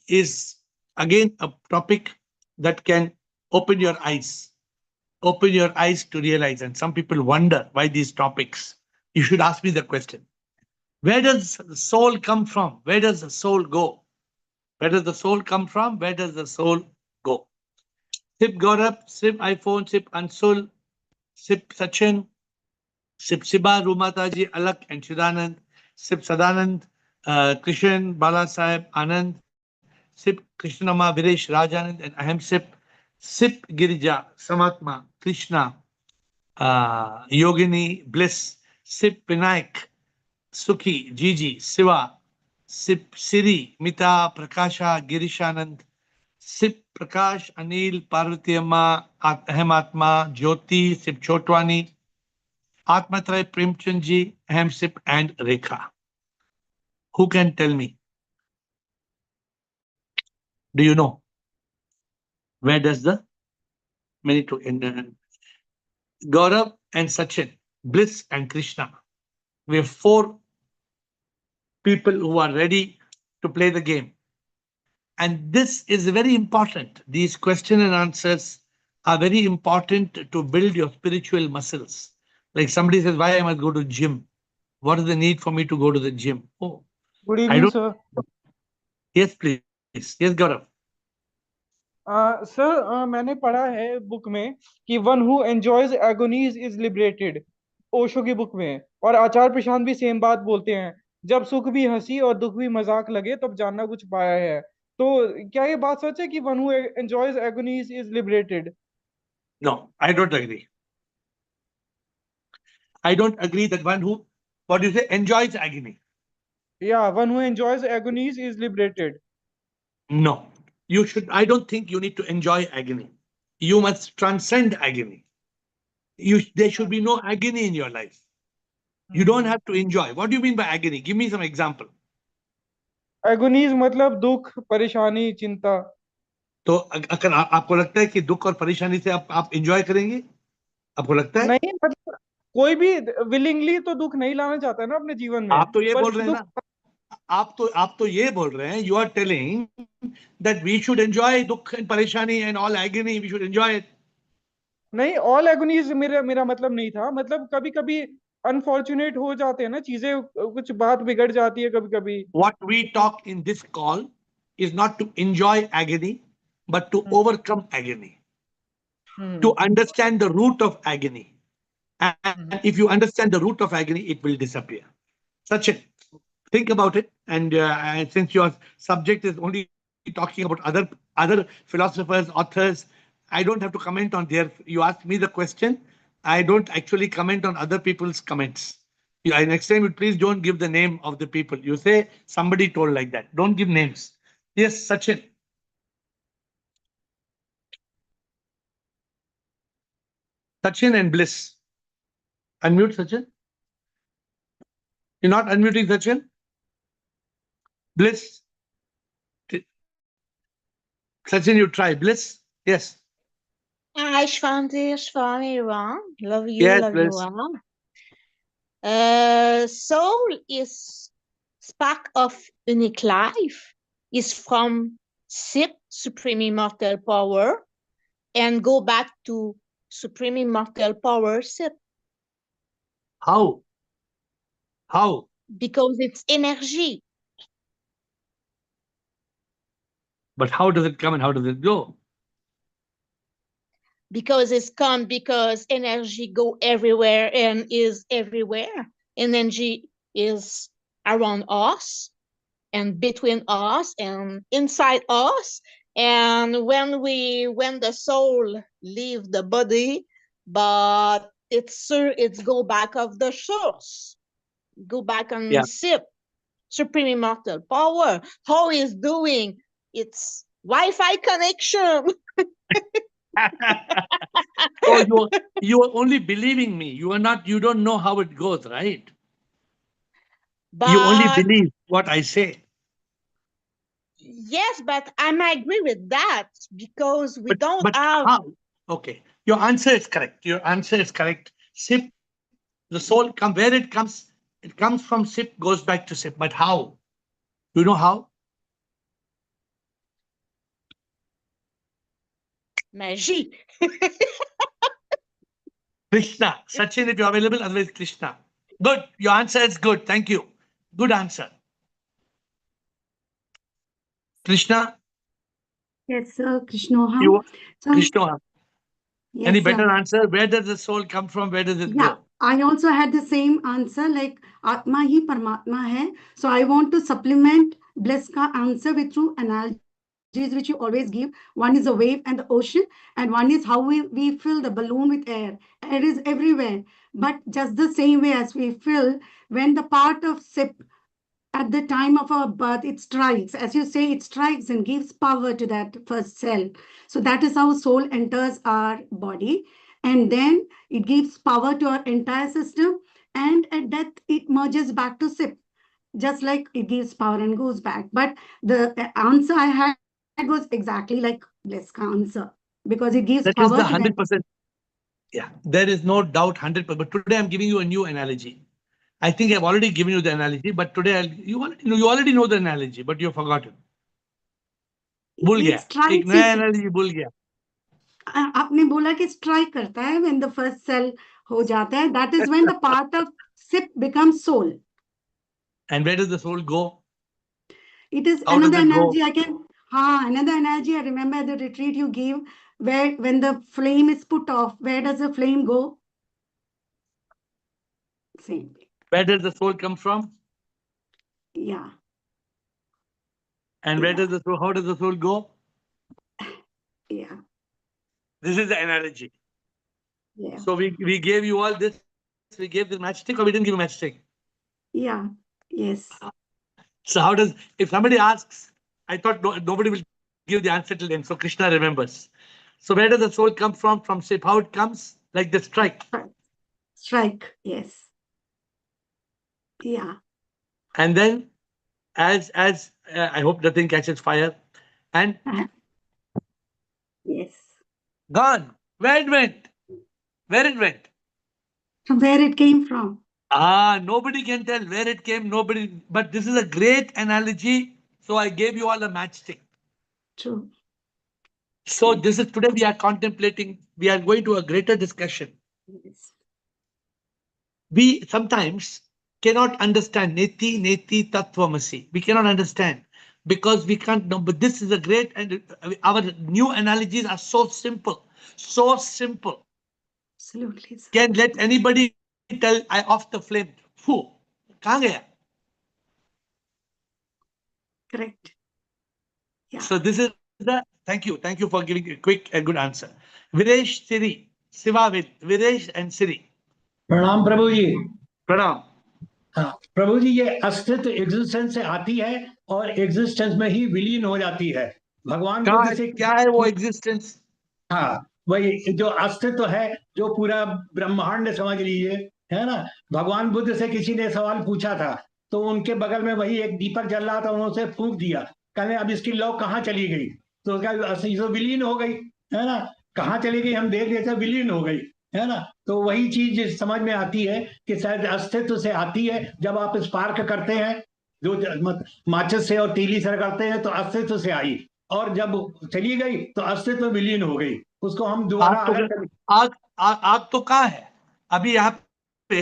is again a topic that can open your eyes. Open your eyes to realize. And some people wonder why these topics. You should ask me the question. Where does the soul come from? Where does the soul go? Where does the soul come from? Where does the soul go? Sip Gaurav, Sip iPhone, Sip Ansul, Sip Sachin, Sip Siba, Rumataji, Alak, and Chidanand, Sip Sadanand, Krishan, Bala Sahib, Anand, Sip Krishnama, Viresh, Rajanand, and Aham Sip, Sip Girija, Samatma, Krishna, Yogini, Bliss, Sip Vinayak, Sukhi, Gigi, Siva, Sip Siri, Mita, Prakasha, Girishanand, Sip Prakash, Anil, Parvati Amma, Aham Atma, Jyoti, Sip Chotwani, Atmatray, Premchandji, Aham Sip, and Rekha. Who can tell me? Do you know? Where does the many to Gaurav and Sachin, Bliss and Krishna? We have 4 people who are ready to play the game. And this is very important. These question and answers are very important to build your spiritual muscles. Like somebody says, why I must go to gym? What is the need for me to go to the gym? Oh, Good I evening, don't. sir. Yes, please. Yes, Gaurav. Sir मैंने पढ़ा है book में कि one who enjoys agonies is liberated, Osho की book में। और आचार्य प्रशांत भी same बात बोलते हैं, जब सुख भी हंसी और दुख भी मजाक लगे तब जानना कुछ पाया है। तो क्या ये बात सच है कि one who enjoys agonies is liberated? No, I don't agree. I don't agree that one who, what do you say, enjoys agony. या one who enjoys agonies is liberated? No, you should. I don't think you need to enjoy agony. You must transcend agony. There should be no agony in your life. You don't have to enjoy. What do you mean by agony? Give me some example. एगोनीज मतलब दुख, परेशानी, चिंता। तो अगर आपको लगता है कि दुख और परेशानी से आप enjoy करेंगे, आपको लगता है? नहीं मतलब कोई भी विलिंगली तो दुख नहीं लाना चाहता है ना अपने जीवन में, आप तो ये पर बोल रहे हैं दुख। ना, आप तो ये बोल रहे हैं, you are telling that we should enjoy dukh and parishani and all agony, we should enjoy it. नहीं, ऑल एगोनीज मेरा मेरा मतलब नहीं था। मतलब कभी कभी अनफॉर्चुनेट हो जाते हैं ना चीजें, कुछ बात बिगड़ जाती है कभी कभी। What we talk in this call is not to enjoy agony, but to overcome agony, to hmm. understand the root of agony. And if you understand the root of agony, it will disappear. Sachin, think about it. And since your subject is only talking about other philosophers, authors, I don't have to comment on their. You asked me the question. I don't actually comment on other people's comments. Yeah, next time, please don't give the name of the people. You say somebody told like that. Don't give names. Yes, Sachin. Sachin and Bliss. Unmute Sachin. You're not unmuting Sachin. Bliss. Sachin, you try. Bliss. Yes. Hi, Shvanti, Shvami, everyone. Yes, Love you Bliss. all. Soul is spark of unique life, is from SIP, Supreme Immortal Power, and go back to Supreme Immortal Power SIP. How? How? Because it's energy. But how does it come and how does it go? Because energy go everywhere and is everywhere. Energy is around us and between us and inside us. And when the soul leave the body, but it's go back of the source, go back and sip supreme immortal power. How is doing? It's Wi-Fi connection. Oh, you are only believing me. You don't know how it goes, right? You only But believe what I say. yes, but I might agree with that because we don't But have. how? Okay. Your answer is correct. Your answer is correct. Sip, the soul where it comes from sip, goes back to sip. But how? You know how? Magie. Krishna. Sachin, if you're available, otherwise Krishna. Good. Your answer is good. Thank you. Good answer. Krishna, Yes, sir. Krishnoham. you So, Krishna. Any yes, better sir. answer? Where does the soul come from? Where does it Yeah, go? I also had the same answer, like Atma hi Paramatma hai. So I want to supplement Bliss ka answer with two analogies which you always give. One is a wave and the ocean, and one is how we fill the balloon with air. Air is everywhere, but just the same way as we fill when the part of sip at the time of our birth, it strikes, as you say, it strikes and gives power to that first cell. So that is how soul enters our body, and then it gives power to our entire system, and at death it merges back to sip, just like it gives power and goes back. But the answer I had was exactly like Bleska answer, because it gives That power is to the that. 100%. Yeah, there is no doubt 100%. But today I'm giving you a new analogy. I think I've already given you the analogy, but today you already know the analogy, but you've forgotten. भूल It गया एक strikes नया it. analogy भूल गया. आपने बोला कि strike करता है when the first cell हो जाता है, that is when the part of sip becomes soul. And where does the soul go? It is How does another it go? analogy I can, another analogy I remember at the retreat you gave, where when the flame is put off, where does the flame go? Same way. Where does the soul come from? Yeah, And where yeah, does the soul? How does the soul go? yeah, This is the analogy. yeah, So we gave you all this. We gave the matchstick, or we didn't give a matchstick. yeah, yes. So how does, if somebody asks, I thought nobody will give the answer till then. So Krishna remembers. So where does the soul come from? From shape. How it comes? Like the strike. Strike, yes. Yeah. And then as I hope the thing catches fire and Yes. gone. Where it went? Where it went? From where it came from. Nobody can tell where it came. Nobody. But this is a great analogy. So I gave you all a matchstick. True. So Yes. this is today we are contemplating. We are going to a greater discussion. Yes. We sometimes cannot understand neti tattvamasi. We cannot understand because we can't know. But this is a great, and our new analogies are so simple, so simple. Absolutely, sir. Can let anybody tell I off the flame. Phew, कहाँ गया? Correct. Yeah. So this is the, thank you for giving a quick and good answer. Viresh, Siri, Sivavid, Viresh and Siri. प्रणाम प्रभु जी. Pranam. हाँ प्रभु जी, ये अस्तित्व existence से आती है और एग्जिस्टेंस में ही विलीन हो जाती है. भगवान बुद्ध से क्या है वो एग्जिस्टेंस? हाँ, वही जो अस्तित्व है, जो पूरा ब्रह्मांड समझ लीजिए, है ना. भगवान बुद्ध से किसी ने सवाल पूछा था, तो उनके बगल में वही एक दीपक जल रहा था, उन्होंने फूंक दिया, कहने अब इसकी लौ कहाँ चली गई? तो उसका तो विलीन हो गई, है ना. कहाँ चली गई हम देख रहे थे, विलीन हो गई, है ना. तो वही चीज समझ में आती है कि शायद अस्तित्व से आती है. जब आप स्पार्क करते हैं, जो माचिस से और तीली से करते हैं, तो अस्तित्व से आई, और जब चली गई तो अस्तित्व विलीन हो गई. उसको हम दोबारा आग तो कहाँ है अभी? यहाँ पे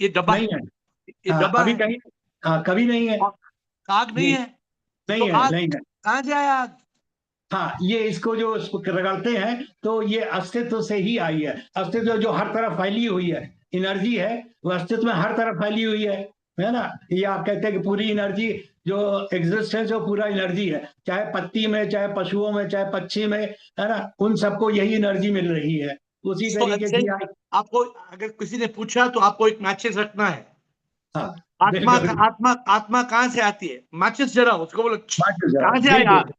ये डब्बा नहीं है. ये डब्बा अभी है. कहीं कभी नहीं है. आग नहीं जी, है. नहीं तो है, आग नहीं है. कहाँ जाए आग? हाँ, ये इसको जो रगड़ते हैं, तो ये अस्तित्व से ही आई है. अस्तित्व जो हर तरफ फैली हुई है, एनर्जी है, वो अस्तित्व में हर तरफ फैली हुई है ना. ये आप कहते हैं कि पूरी एनर्जी जो एग्जिस्टेंस है, पूरा एनर्जी है, चाहे पत्ती में, चाहे पशुओं में, चाहे पक्षी में, है ना. उन सबको यही एनर्जी मिल रही है. उसी तरीके की आपको अगर किसी ने पूछा तो आपको एक मैचेस रखना है. हाँ, आत्मा कहाँ से आती है? मैचेस जरा उसको बोलो कहाँ से आई आग?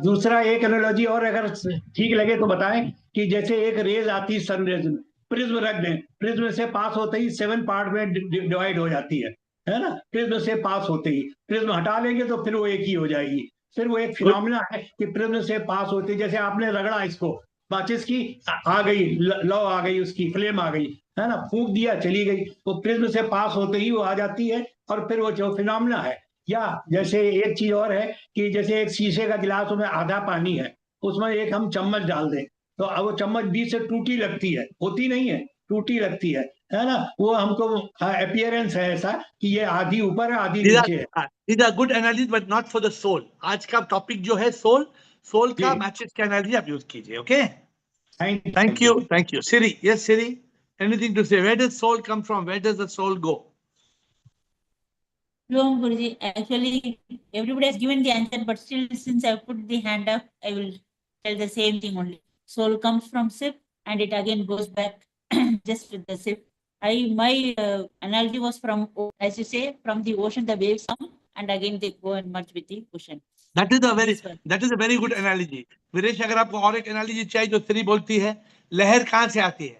दूसरा एक एनालॉजी और अगर ठीक लगे तो बताएं कि जैसे एक रेज आती है सनरेज में, प्रिज्म रख दें, प्रिज्म से पास होते ही 7 पार्ट में डिवाइड हो जाती है ना. प्रिज्म से पास होते ही प्रिज्म हटा लेंगे तो फिर वो एक ही हो जाएगी. फिर वो एक फिनोमेना है कि प्रिज्म से पास होती, जैसे आपने रगड़ा इसको, माचिस की आ गई, लौ आ गई, उसकी फ्लेम आ गई, है ना, फूंक दिया, चली गई. वो प्रिज्म से पास होते ही वो आ जाती है, और फिर वो जो फिनोमेना है. या जैसे एक चीज और है कि जैसे एक शीशे का गिलास में आधा पानी है, उसमें एक हम चम्मच डाल दें, तो अब वो चम्मच बीच से टूटी लगती है, होती नहीं है, टूटी लगती है ना? वो हमको अपीयरेंस है ऐसा कि ये आधी ऊपर है आधी नीचे है। These are good analogies, but not for the soul. आज का टॉपिक जो है soul, soul का जी। मैचेस का एनालॉजी आप यूज कीजिए. Okay, thank you. thank you. Siri, yes, Siri, anything to say? Where does soul come from? Where does the soul go? No, Guruji. Actually, everybody has given the answer, but still, since I put the hand up, I will tell the same thing only. Soul comes from sip, and it again goes back just with the sip. My analogy was from, as you say, from the ocean, the waves come, and again they go and merge with the ocean. That is This one. a very good analogy. Viresh, अगर आपको और एक analogy चाहिए जो सिरी बोलती है, लहर कहाँ से आती है?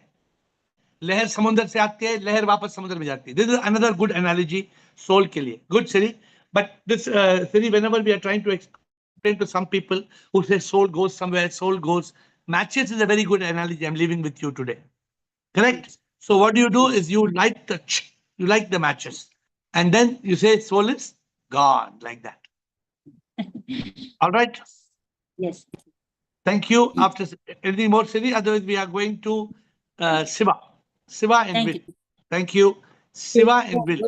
लहर समुद्र से आती है, लहर वापस समुद्र में जाती है. This is another good analogy soul के लिए. Good, Siri. But this Siri, whenever we are trying to explain to some people who say soul goes somewhere, soul goes, matches is a very good analogy I'm leaving with you today. Correct? So what do is you light the matches, and then you say soul is gone, like that. All right. Yes. Thank you. After anything more, Siri? Otherwise, we are going to Siva. Siva and Thank Will. you. Thank you. Siva and Will.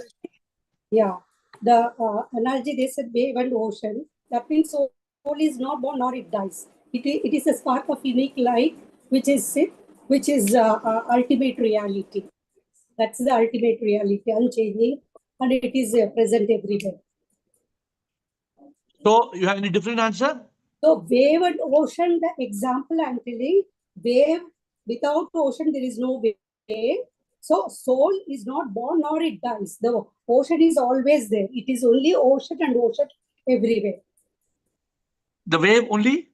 Yeah, the analogy they said wave and ocean. That means soul is not born nor it dies. It is a spark of unique light, which is ultimate reality. That's the ultimate reality, unchanging, and it is present everywhere. So you have any different answer? So wave and ocean, the example I'm telling, wave, without ocean there is no wave. So soul is not born nor it dies. The ocean is always there. It is only ocean and ocean everywhere. The wave only?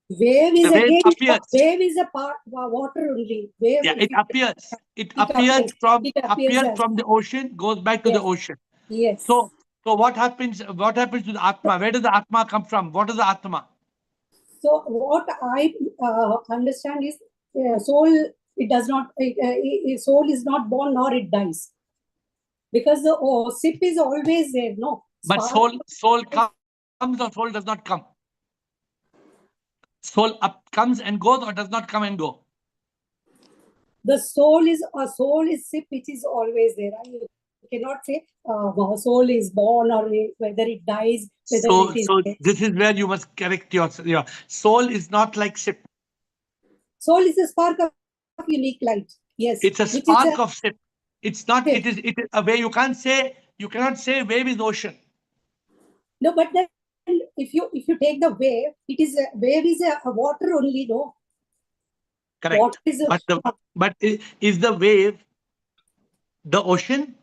Wave is The wave again, appears. wave is a part water only. Wave, Yeah, it appears. It appears. from It appears as- the ocean, goes back to the Yes. ocean. Yes. So what happens to the Atma? Where does the Atma come from? What is the Atma? So what I understand is soul. It does not. Soul is not born nor it dies, because the sip is always there. No. But Spark- soul comes or soul does not come? Soul comes and goes or does not come and go? The soul is sip, which is always there. You cannot say soul is born or whether it dies. So It is there. this is where you must correct your soul is not like sip. Soul is a spark of unique light. Yes. It's a which is spark of sip. It's not. Sip. It is a way. You cannot say wave is ocean. No, but then if you take the wave, it is a wave is a water only. No. Correct. Water is but is the wave the ocean,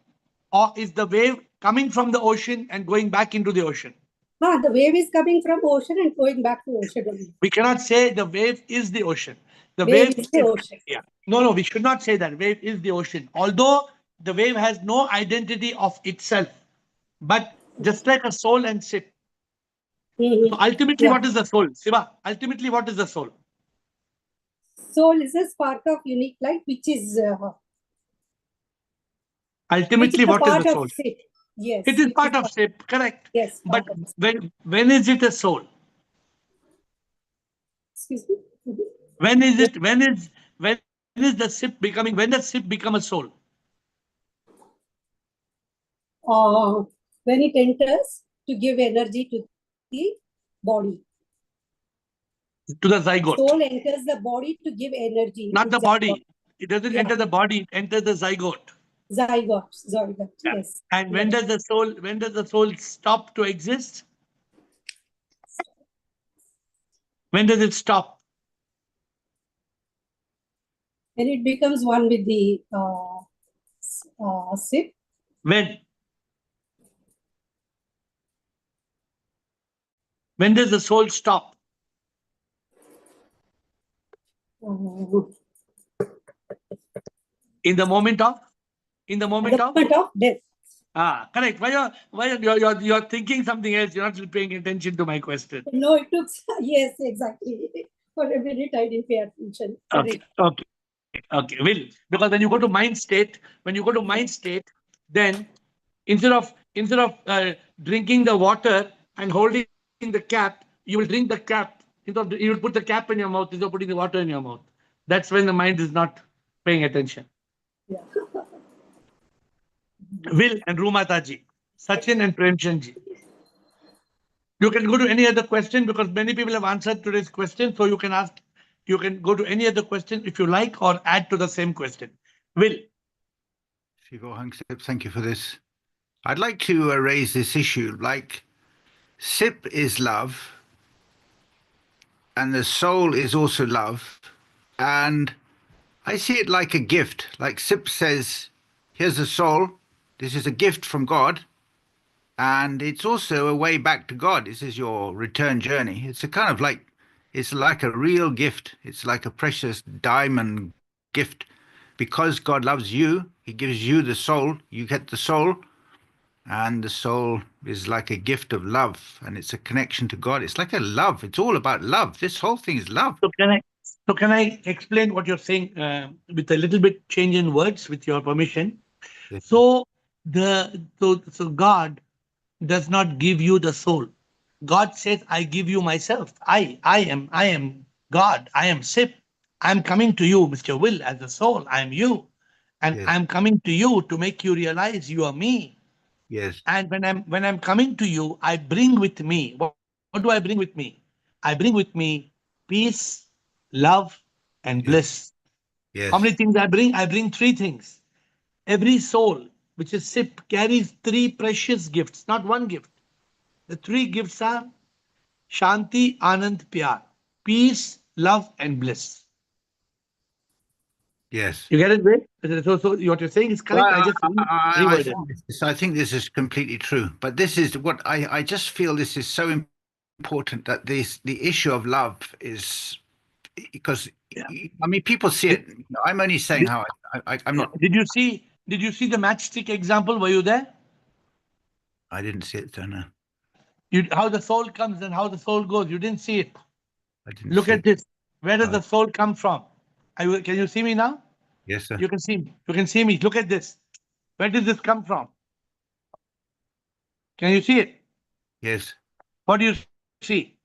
or is the wave coming from the ocean and going back into the ocean? the wave is coming from ocean and going back to ocean only. We cannot say the wave is the ocean. The Wave is the ocean. Yeah. No, we should not say that. Wave is the ocean. Although the wave has no identity of itself. But just like a soul and sip. Mhm. So ultimately, Yeah. what is the soul? Siva, ultimately, what is the soul? Soul is a spark of unique light, which is Ultimately, a what is part the of soul? sip. Yes. It is part of sip, correct. Yes. But part of sip. when is it a soul? Excuse me. When is the sip becoming, when does sip become a soul? When it enters to give energy to the body. To the zygote. Soul enters the body to give energy. Not to the body. It doesn't Yeah. enter the body, it enters the zygote. Zygote. Yeah. Yes. And when does the soul stop to exist? When does it stop? And it becomes one with the sip. When? When does the soul stop? In the moment of? In the moment The of? moment of death. Correct. Why you're thinking something else? You're not paying attention to my question. No, it took, yes, exactly. For a minute, I didn't pay attention. Okay. Will, because when you go to mind state, then instead of drinking the water and holding the cap, you will drink the cap. You will put the cap in your mouth instead of putting the water in your mouth. That's when the mind is not paying attention. Yeah. Will and Rumataji, Sachin and Premchandji. You can go to any other question because many people have answered today's question. So you can ask, you can go to any other question if you like or add to the same question. Will. Shivohang Sip, thank you for this. I'd like to raise this issue. Like, Sip is love, and the soul is also love. And I see it like a gift. Like Sip says, here's the soul. This is a gift from God. And it's also a way back to God. This is your return journey. It's a kind of like, it's like a real gift. It's like a precious diamond gift. Because God loves you, he gives you the soul. You get the soul. And the soul is like a gift of love. And it's a connection to God. It's like a love. It's all about love. This whole thing is love. So can I explain what you're saying with a little bit change in words, with your permission? Yes. So God does not give you the soul. God says, I give you myself. I am God. I am Sip. I'm coming to you, Mr. Will, as a soul. I am you. And Yes. I'm coming to you to make you realize you are me. Yes. And when I'm coming to you, I bring with me. What do I bring with me? I bring with me peace, love, and Yes. bliss. Yes. How many things I bring? I bring three things. Every soul, which is Sip, carries three precious gifts, not one gift. The three gifts are Shanti, Anand, Pyar. Peace, love, and bliss. Yes. You get it, Will? So what you're saying is correct. I just reworded. I think this is completely true. But this is what I just feel this is so important, that the issue of love is, because I mean, people see it. I'm only saying how I'm not. Did you see the matchstick example? Were you there? I didn't see it, so no. How the soul comes and how the soul goes. You didn't see it. I didn't Look see at it. this. Where does the soul come from? Can you see me now? Yes, sir. You can see me. You can see me. Look at this. Where did this come from? Can you see it? Yes. What do you see?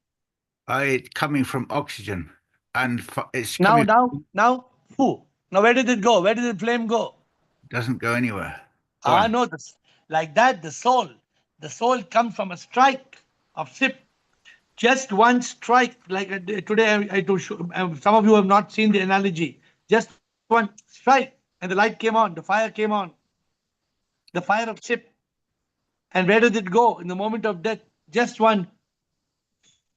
It's coming from oxygen, and it's Now, coming. now, now, where did it go? Where did the flame go? Doesn't go anywhere. No, like that, the soul comes from a strike of Sip. Just one strike, like today, I to show, some of you have not seen the analogy. Just one strike, and the light came on, the fire came on, the fire of Sip. And where did it go in the moment of death? Just one,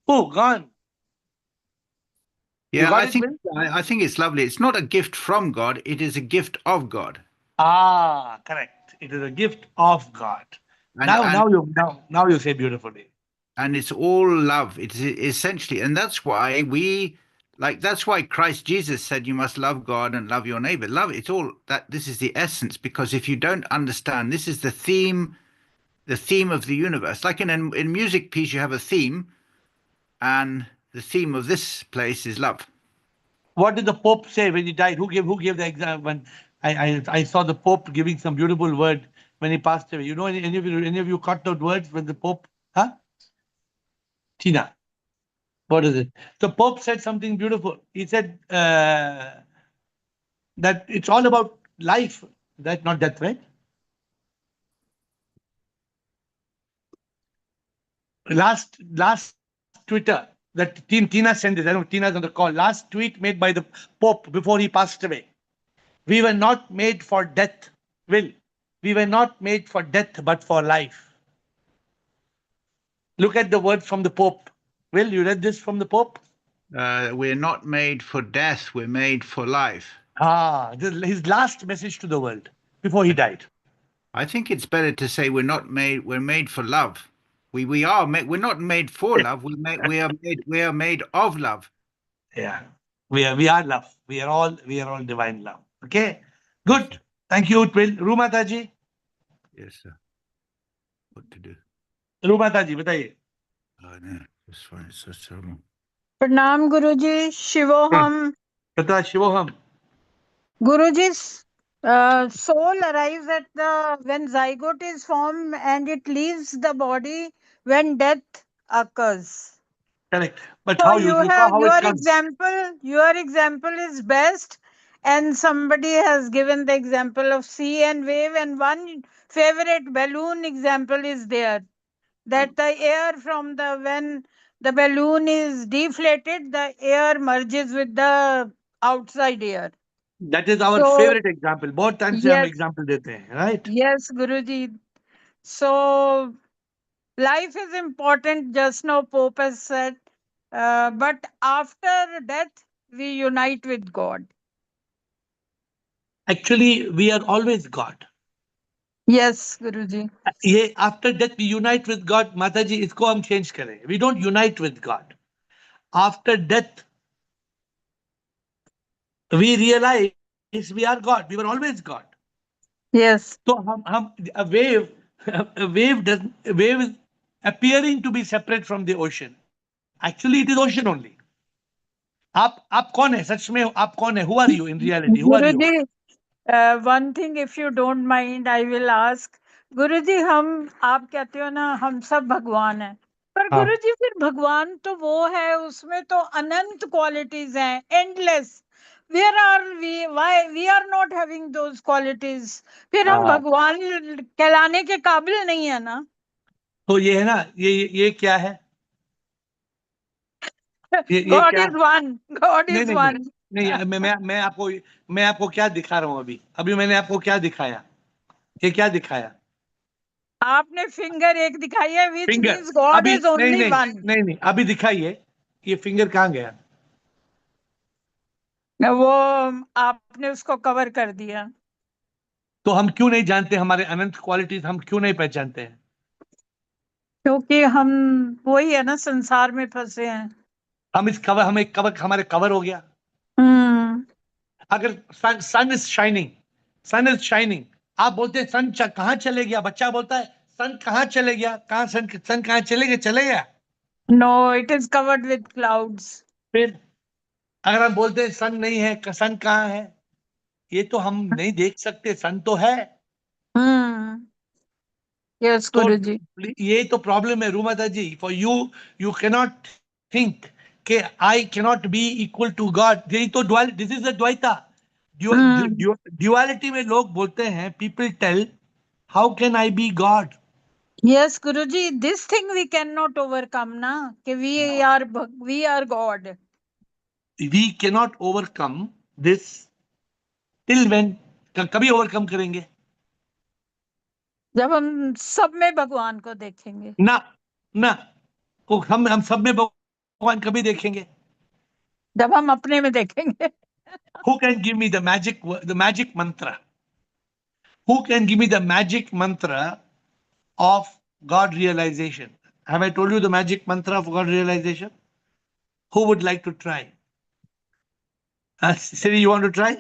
gone. Yeah, I think it's lovely. It's not a gift from God. It is a gift of God. Correct. It is a gift of God. Now you say beautifully. And it's all love. It's essentially, and that's why that's why Christ Jesus said you must love God and love your neighbor. Love, it's all that. This is the essence, because if you don't understand, this is the theme of the universe. Like in music piece, you have a theme, and the theme of this place is love. What did the Pope say when he died? Who gave the example? When I saw the Pope giving some beautiful word when he passed away. You know, any of you caught those words when the Pope? Huh? Tina, what is it? The Pope said something beautiful. He said that it's all about life, that not death, right? Last Twitter that Tina sent this. I know Tina's on the call. Last tweet made by the Pope before he passed away. We were not made for death, Will. We were not made for death, but for life. Look at the words from the Pope. Will, you read this from the Pope? We're not made for death. We're made for life. His last message to the world before he died. I think it's better to say we're made for love. We're not made for love. We are made of love. Yeah. We are love. We are all divine love. Okay. Good. Yes, thank you, Will. Rumataji. Yes, sir. What to do? Rumataji, बताइए. No, this one is so terrible. Pranam Guruji, Shivoham. Tata Shivoham. Guruji's soul arrives at when zygote is formed and it leaves the body when death occurs. Correct. But So how you saw how it comes. your example is best, and somebody has given the example of sea and wave, and one favorite balloon example is there, that the air from the when the balloon is deflated, the air merges with the outside air. That is our So favorite example. बहुत time से हम yes, example देते हैं, right? yes, Guruji. So life is important, just now Pope has said, but after death we unite with God. Actually, we are always God. Yes, Guruji. ये after death we unite with God. Mataji, इसको हम change करें. We don't unite with God. After death, we realize we are God. We were always God. Yes. So हम a wave is appearing to be separate from the ocean. Actually, it is ocean only. आप कौन है सच में आप कौन है? Who are you in reality? Who are you? Guruji, one thing, if you don't mind, I will ask. गुरुजी, आप कहते हो ना हम सब भगवान हैं, पर हाँ. गुरुजी फिर भगवान तो वो है, उसमें तो अनंत क्वालिटीज हैं, endless. Where are we? Why we are not having those qualities? फिर हम हाँ. भगवान कहलाने के काबिल नहीं है ना. तो ये है ना, ये क्या है? ये God क्या? is one. God नहीं is नहीं one. नहीं नहीं, मैं आपको क्या दिखा रहा हूँ अभी? अभी मैंने आपको क्या दिखाया? ये क्या दिखाया? आपने फिंगर एक दिखाई है, which फिंगर. means God अभी is only one. नहीं, अभी दिखाइए. ये फिंगर कहाँ गया? वो आपने उसको कवर कर दिया. तो हम क्यों नहीं जानते हमारे अनंत क्वालिटीज? हम क्यों नहीं पहचानते हैं? क्योंकि हम वही है ना, संसार में फंसे हैं. हम इस कवर हमें कवर हमारे कवर हो गया. हम्म. अगर सन इज शाइनिंग, आप बोलते हैं सन कहाँ चले गया? बच्चा बोलता है सन कहाँ चले गया? कहाँ सन कहाँ चले गया? No, it is covered with clouds. फिर अगर हम बोलते हैं सन नहीं है, सन कहाँ है? ये तो हम नहीं देख सकते. सन तो है. हम्म. यस तो गुरुजी. ये तो प्रॉब्लम है रूमादा जी. फॉर यू कैनॉट थिंक कि I cannot be equal to God. यही तो this is the dvaita. Duality में लोग बोलते हैं, people tell how can I be God? Yes Guruji, this thing we can not overcome ना, कि we are God. We cannot overcome this till when. कभी overcome करेंगे? जब हम सब में भगवान को देखेंगे. ना वो हम सब में भगवान कभी देखेंगे? जब हम अपने में देखेंगे. Who can give me the magic mantra? Who can give me the magic mantra of God realization? Have I told you the magic mantra of God realization? Who would like to try? Siri, you want to try?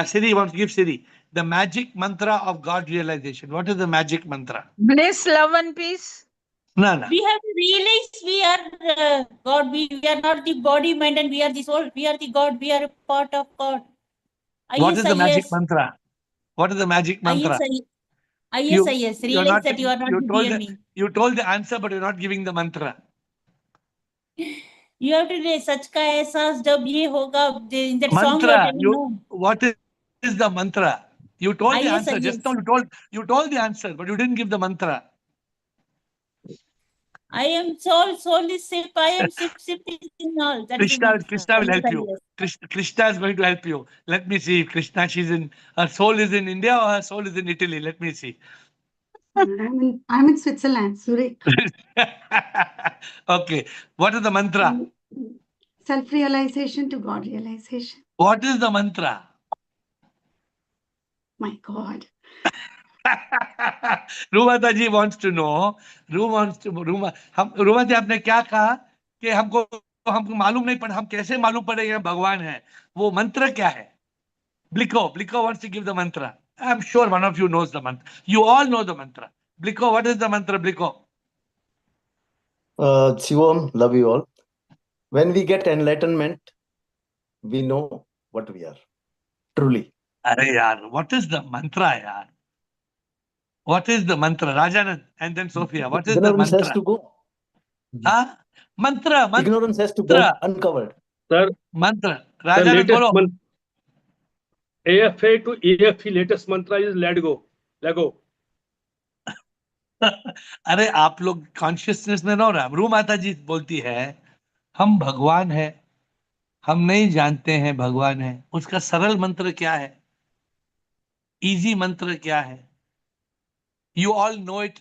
Siri, you want to give Siri the magic mantra of God realization. What is the magic mantra? Bliss, love and peace. No. We have to realize we are God. We are not the body, mind, and we are the soul. We are the God. We are a part of God. What is the magic mantra? What is the magic mantra? IS. Realize that you are not the real me. You told the answer, but you're not giving the mantra. You have to realize सच का एहसास जब ये होगा. In that song you are Mantra. telling no. What is the mantra? You told the answer. Just now you told the answer, but you didn't give the mantra. I am soul. Soul is sip. I am sip. Sip is in all. That is Krishna will help you. Krishna is going to help you. Let me see if Krishna, her soul is in India or her soul is in Italy. Let me see. I'm in Switzerland, Zurich. Okay. What is the mantra? Self-realization to God realization. What is the mantra? My God. Ruma ji wants to know. Ruma जी आपने क्या कहा कि हमको मालूम नहीं पड़ा. हम कैसे मालूम पड़ेगा भगवान है? वो मंत्र क्या है? Bliko wants to give the mantra. I'm sure one of you knows the mantra. You all know the mantra. Bliko, what is the mantra, Bliko? Shivam, love you all. When we get enlightenment, we know what we are. Truly. Arey yaar, what is the mantra, yaar? What is the mantra? Rajanand and then Sophia, what is the Benevolence has mantra? to go. हाँ, मंत्र Ignorance has to go मंत्र uncovered. Sir, मंत्र the Rajanand latest बोलो. AFA to AFE latest mantra is let go. Let go. अरे आप लोग consciousness में रहो ना. रू माता जी बोलती है हम भगवान है, हम नहीं जानते हैं भगवान है. उसका सरल मंत्र क्या है, इजी मंत्र क्या है? You all know it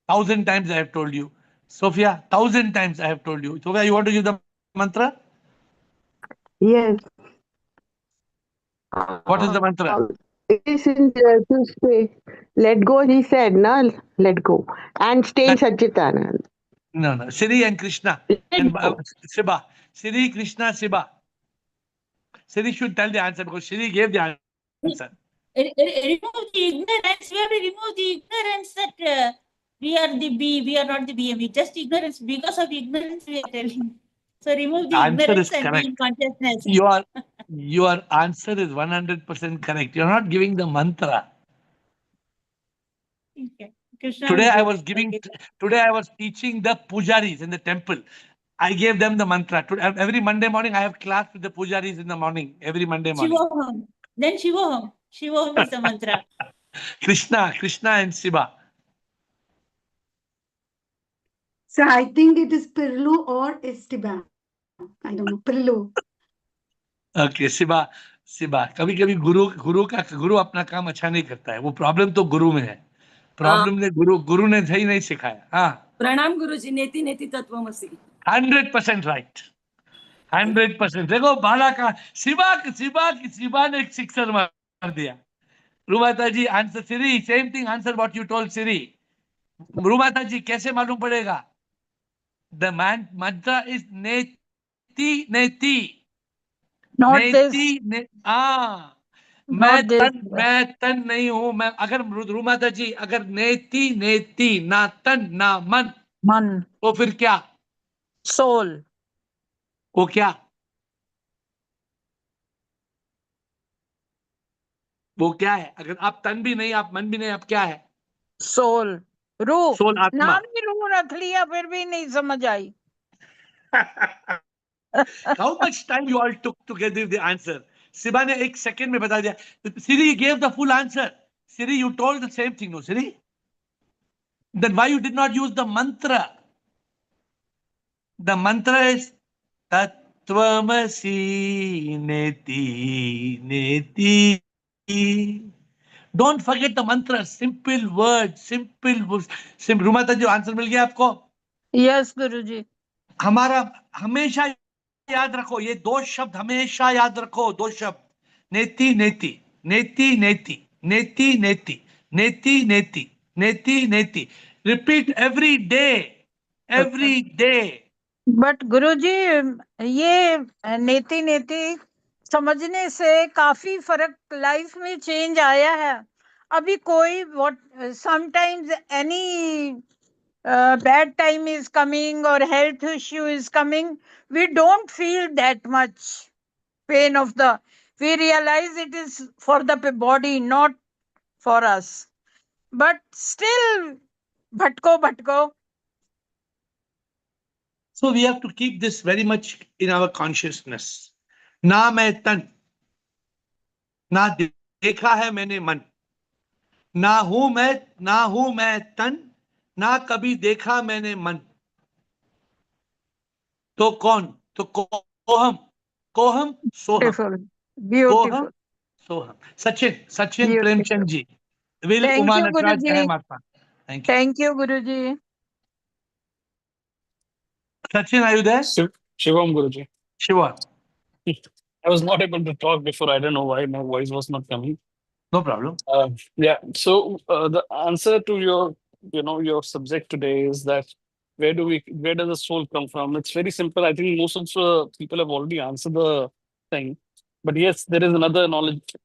1000 times I have told you. Sophia, 1000 times I have told you. Sophia, you want to give the mantra? Yes. What is the mantra? It is in to stay. Let go, he said, na? Let go. And stay in Satchitanand. No, no. Sri and Krishna and Shiva. Sri, Krishna, Shiva. Sri should tell the answer because Sri gave the answer. Remove the ignorance. We have to remove the ignorance that we are the B, we are not the BME. Just ignorance. Because of ignorance, we are telling. So remove the Answer ignorance is and be correct. in consciousness. Your answer is 100% correct. You're not giving the mantra. Okay. Krishna Today will I do was it. giving. Okay. Today I was teaching the pujaris in the temple. I gave them the mantra. Every Monday morning I have class with the pujaris in the morning. Every Monday morning. Shivoham. Then Shivoham. Shivoham is the mantra. Krishna and Shiva. So I think it is Pirlu or Esteban. I don't know. Pirlu. Okay, Shiva. कभी कभी गुरु अपना काम अच्छा नहीं करता है. वो problem तो गुरु में है. प्रॉब्लम ने गुरु ने सही नहीं सिखाया. हाँ. प्रणाम गुरुजी. नेति नेति तत्वमसि. 100% राइट. 100%. देखो बाला का शिवा ने एक सिक्सर मार दिया. Rumata ji answer Siri same thing answer what you told Siri. Rumata ji कैसे मालूम पड़ेगा? द mantra is नेति. Not this. Not this. मैं तन नहीं हूं. मैं अगर रूमाता जी अगर नेति ना तन ना मन तो फिर क्या? Soul. वो क्या? वो क्या है? अगर आप तन भी नहीं आप मन भी नहीं आप क्या है? Soul. रूह. सोल आत्मा. नाम ही रूह रख लिया फिर भी नहीं समझ आई. How much time you all took to give the answer? Siba ने एक सेकंड में बता दिया. Siri gave the full answer. Siri, you told the same thing, no, Siri? Then why you did not use the mantra? The mantra is Tattvamasi Neti. Don't forget the mantra. Simple words. Rumata ji answer मिल गया आपको? Yes, Guruji. हमारा हमेशा याद रखो ये दो शब्द. हमेशा याद रखो दो शब्द. नेति नेति नेति नेति नेति नेति नेति नेति नेति नेति. Repeat every day. बट गुरुजी ये नेति समझने से काफी फर्क लाइफ में चेंज आया है. अभी कोई what sometimes any bad time is coming or health issue is coming, we don't feel that much pain of the. We realize it is for the body, not for us. But still, bhatko. So we have to keep this very much in our consciousness. ना मैं तन, ना देखा है मैंने मन, ना हूं मैं तन, ना कभी देखा मैंने मन. तो कौन? तो कोहम सोहम. Beautiful. Soham. Sachin Premchand ji. Will Thank Uma you, Nataraj Guruji. Jai Mata. Thank you. Thank you, Guruji. Sachin, are you there? Shivam Guruji. Shiva. I was not able to talk before. I don't know why my voice was not coming. No problem. Yeah. So the answer to your subject today is that where does the soul come from? It's very simple. I think most of the people have already answered the thing. But yes, there is another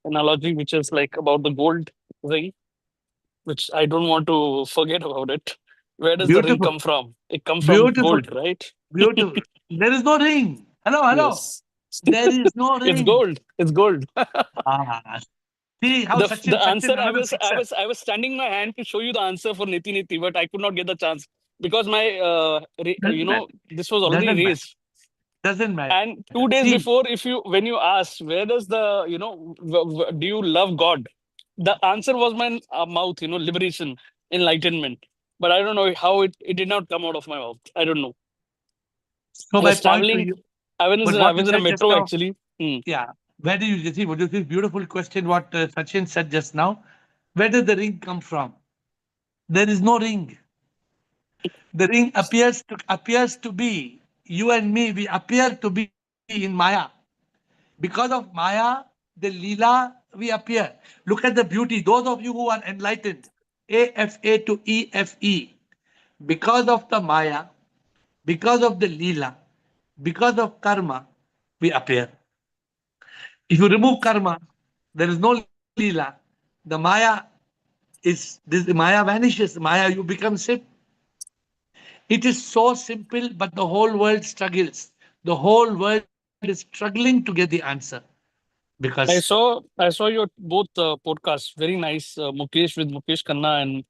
analogy which is like about the gold ring, which I don't want to forget about it. Where does the ring come from? It comes from gold, right? Beautiful. There is no ring. Hello. Yes. There is no ring. It's gold. See how the answer I was standing my hand to show you the answer for Niti Niti, but I could not get the chance. because my Doesn't matter. this was already Doesn't matter. raised. Doesn't matter. And 2 days See, before, when you asked where does the do you love God, the answer was my mouth, liberation, enlightenment. But I don't know how it did not come out of my mouth. I don't know. so I my was point to traveling. you, I was but in, what you a said just metro now, actually. yeah. Where do you see? What is this beautiful question? What Sachin said just now. Where did the ring come from? There is no ring. The ring appears to be you and me. We appear to be in Maya. Because of Maya, the Leela, we appear. Look at the beauty. Those of you who are enlightened, AFA to EFE, because of the Maya, because of the Leela, because of karma, we appear. If you remove karma, there is no Leela. The Maya the Maya vanishes. Maya, you become Sip. It is so simple, but the whole world struggles. The whole world is struggling to get the answer because I saw your both podcasts. Very nice, Mukesh with Mukesh Khanna and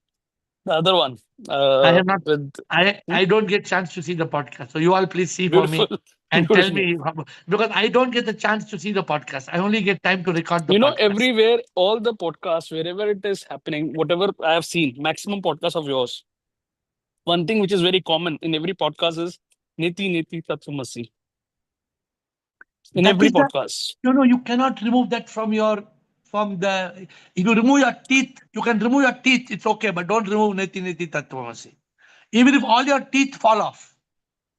the other one I have not. with I don't get chance to see the podcast. So you all please see for beautiful, me and tell beautiful. me because I don't get the chance to see the podcast. I only get time to record the podcast. Everywhere, all the podcasts, wherever it is happening, whatever I have seen, maximum podcasts of yours. One thing which is very common in every podcast is Neti Neti Tatvamasi. In That every is the podcast. you cannot remove that from the. If you remove your teeth, you can remove your teeth. It's okay, but don't remove Neti Neti Tattvamasi. Even if all your teeth fall off,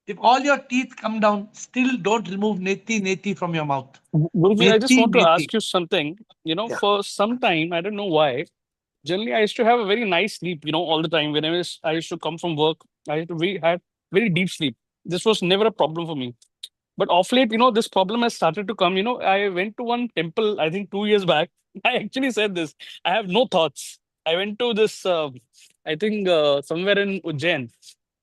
if all your teeth come down, still don't remove Neti Neti from your mouth. Guruji, I just Neti want to Neti. ask you something. Yeah. For some time, I don't know why. Generally, I used to have a very nice sleep, all the time. Whenever I used to come from work, had very deep sleep. This was never a problem for me. But off late, this problem has started to come. I went to one temple, I think 2 years back. I actually said this. I have no thoughts. I went to this, I think somewhere in Ujjain.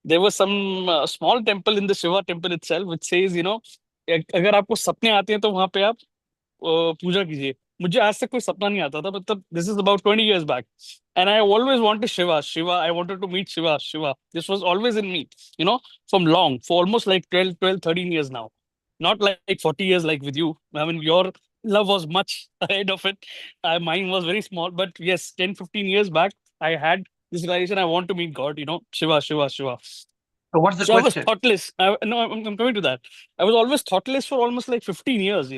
There was some small temple in the Shiva temple itself, which says, अगर आपको सपने आते हैं तो वहां पे आप पूजा कीजिए. मुझे आज तक कोई सपना नहीं आता था, मतलब this is about 20 years back. And I always wanted Shiva. I wanted to meet Shiva. This was always in me, for almost like 12, 13 years now. Not like 40 years like with you. I mean, your love was much ahead of it. Mine was very small. But yes, 10, 15 years back, I had this realization I want to meet God, Shiva. So what's the So I was question? thoughtless. No, I'm coming to that. I was always thoughtless for almost like 15 years,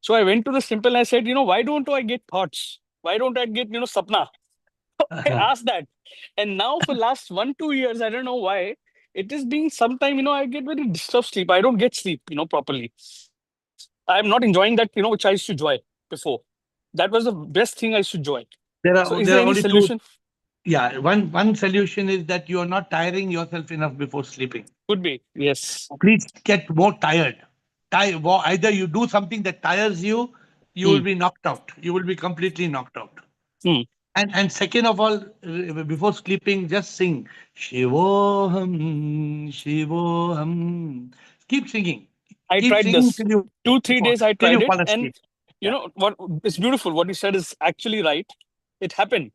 So I went to the temple and I said, why don't I get thoughts? Why don't I get, sapna? I asked that. And now for last 1-2 years, I don't know why, it is being sometime, I get very disturbed sleep. I don't get sleep, properly. I'm not enjoying that, which I used to enjoy before. That was the best thing I used to enjoy. So is There there are any only solution? Yeah, one solution is that you are not tiring yourself enough before sleeping. Could be, yes. Please get more tired. Either you do something that tires you, you will be knocked out. You will be completely knocked out. And second of all, before sleeping, just sing Shivoham, Shivoham. Keep singing. I Keep tried singing this. till you 2-3 days I till you tried it, fall and asleep. what it's beautiful. What you said is actually right. It happened.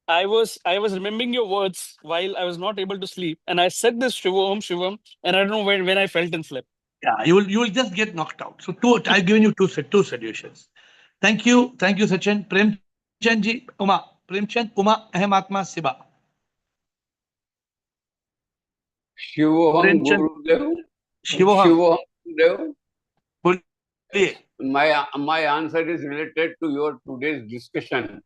I was remembering your words while I was not able to sleep, and I said this Shivam, and I don't know when I felt and slept. Yeah, you will just get knocked out. So I've given you two solutions. Thank you, Sachin. Premchand ji, Uma, Ahem Atma Siva. Shivoham Premchand, Gurudev. Shivoham. Shivoham Gurudev. बोलिए. My answer is related to your today's discussion.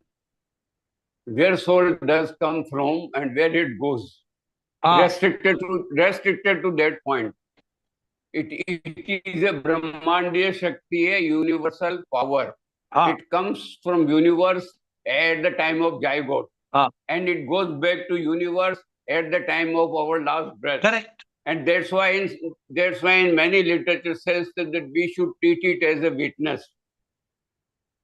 Where soul does come from and where it goes. Restricted to that point. It is a Brahmandiya Shakti, a universal power. It comes from universe at the time of zygote. And it goes back to universe at the time of our last breath. Correct. And that's why in many literature says that we should treat it as a witness.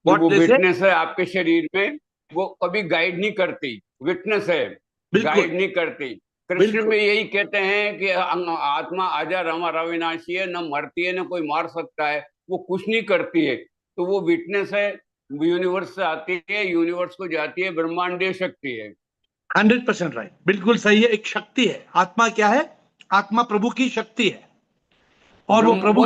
What वो they say? Witness है आपके शरीर में, वो कभी guide नहीं करती. Witness है, गाइड नहीं करती. कृष्ण में यही कहते हैं कि आत्मा अजर अमर अविनाशी है, न मरती है न कोई मार सकता है, वो कुछ नहीं करती है. तो वो विटनेस है, यूनिवर्स से आती है, यूनिवर्स को जाती है, ब्रह्मांडीय शक्ति है. 100% राइट, बिल्कुल सही है। एक शक्ति है, आत्मा क्या है? आत्मा प्रभु की शक्ति है, और वो प्रभु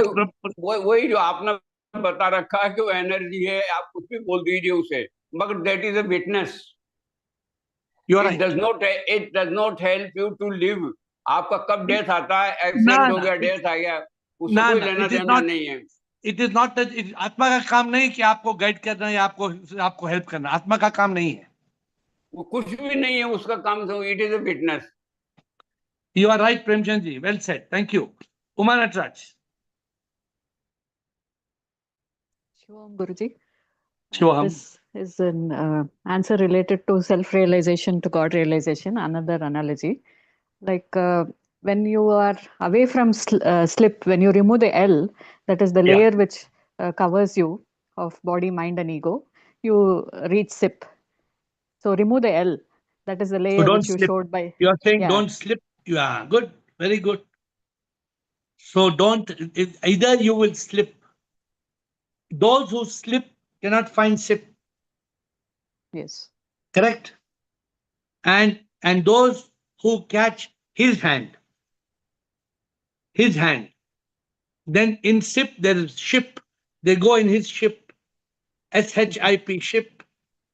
वही जो आपने बता रखा है कि वो एनर्जी है, आप कुछ भी बोल दीजिए उसे, मगर that is a witness. It does not help you to live. आपका कब डेथ आता है, एक्सीडेंट हो गया, डेथ आ गया, उससे कोई लेना देना नहीं है। इट इज नॉट, आत्मा का काम नहीं कि आपको गाइड करना या आपको हेल्प करना, आत्मा का काम नहीं है, वो कुछ भी नहीं है उसका काम। It is a witness. You are right Premchand ji, well said, thank you. Uma Nataraj. Shivam Guruji. Shivam. This is an answer related to self-realization to God realization, another analogy. Like when you are away from slip, when you remove the L, that is the layer which covers you of body, mind and ego, you reach SIP. So remove the L, that is the layer So which you showed by. You are saying don't slip. Yeah, good, very good. So don't, either you will slip. Those who slip cannot find SIP. Yes. Correct? And those who catch his hand, then in SIP there is ship. They go in his ship, SHIP, ship.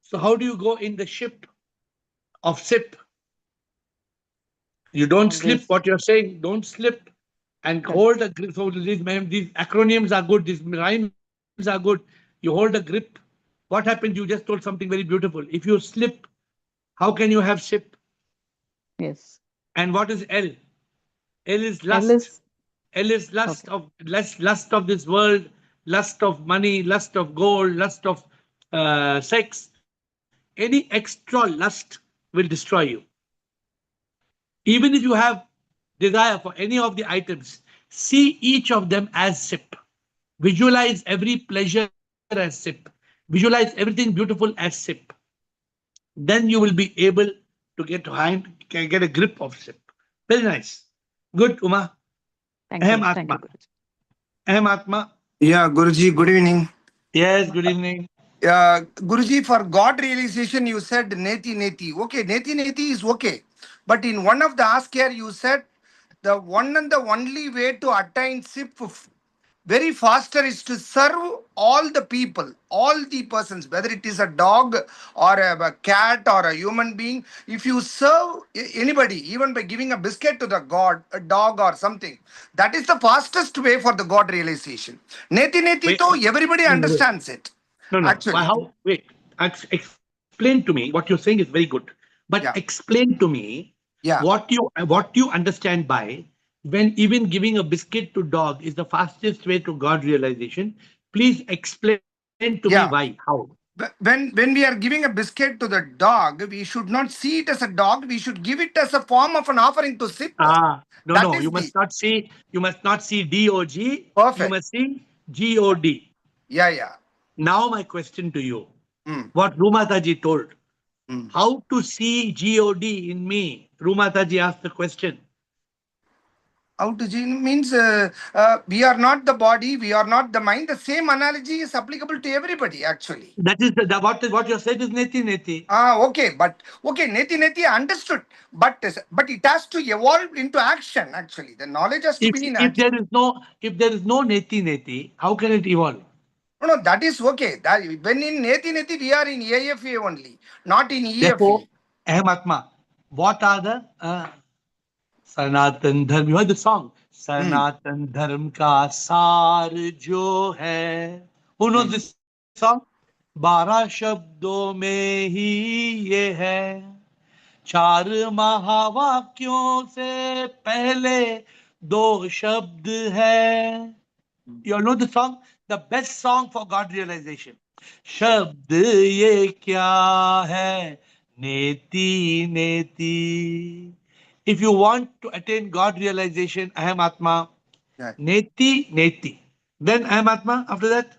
So how do you go in the ship of SIP? You don't slip. What you're saying, don't slip, and hold a grip. So these acronyms are good, these rhymes are good. You hold a grip. What happens? You just told something very beautiful. If you slip, how can you have SIP? Yes. And what is L? L is lust. L is lust of lust of this world, lust of money, lust of gold, lust of sex. Any extra lust will destroy you. Even if you have desire for any of the items, see each of them as SIP. Visualize every pleasure as SIP. Visualize everything beautiful as SIP. Then you will be able to get a grip of SIP. Very nice. Good, Uma. Thank you. Thank you, Guruji. Ahem Atma. Yeah, Guruji, good evening. Yes, good evening. Guruji, for God realization, you said neti neti. Okay, neti neti is okay. But in one of the ask here, you said the one and the only way to attain SIP very faster is to serve all the people, all the persons, whether it is a dog or a cat or a human being. If you serve anybody, even by giving a biscuit to the God, a dog or something, that is the fastest way for the God realization. Neti neti to everybody understands it. No. Actually. Wait. Explain to me. What you're saying is very good. But explain to me what you understand by when even giving a biscuit to dog is the fastest way to God realization. Please explain to me why, how. When we are giving a biscuit to the dog, we should not see it as a dog. We should give it as a form of an offering to SIP. No. You must not see DOG. Perfect. You must see GOD. Yeah. Now my question to you. What Rumataji told. How to see God in me? Rumataji asked the question. How to see means we are not the body, we are not the mind. The same analogy is applicable to everybody, actually. That is what you said is neti neti. Okay, but neti neti understood, but it has to evolve into action. Actually, the knowledge has to be in action. If there is no neti neti, how can it evolve? No, that is okay. When in neti neti, we are in AFA only, not in EFA. Therefore, Ahmatma, what are the Sanatan Dharma? You heard the song. Sanatan Dharma ka saar jo hai. Who knows this song? 12 शब्दों में ही ये है, 4 महावाक्यों से पहले 2 शब्द है. You all know the song? The best song for God realization. शब्द ये क्या है, नेति नेति. If you want to attain God realization, Aham Atma, neti neti. Then Aham Atma, after that?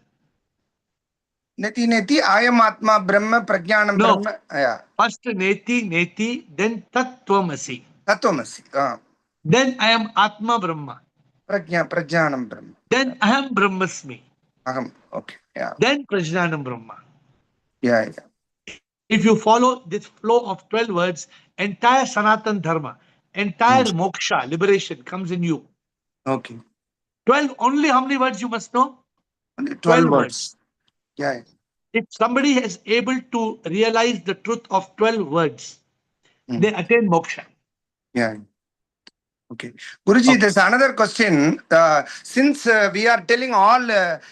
Neti neti, I am Atma, Brahma, Prajnanam, Brahma. Yeah. First neti neti, then Tattvamasi. Tattvamasi. Then I am Atma Brahma. Prajnanam Brahma. Then Aham Brahmasmi. Aham, okay. Yeah. Then Prajnanam Brahma. Yeah. If you follow this flow of 12 words, entire Sanatan Dharma, entire moksha, liberation comes in you. Okay. 12, only how many words you must know? Only 12 words. Yeah. If somebody is able to realize the truth of 12 words, they attain moksha. Yeah. Okay. Guruji, there's another question. Since we are telling all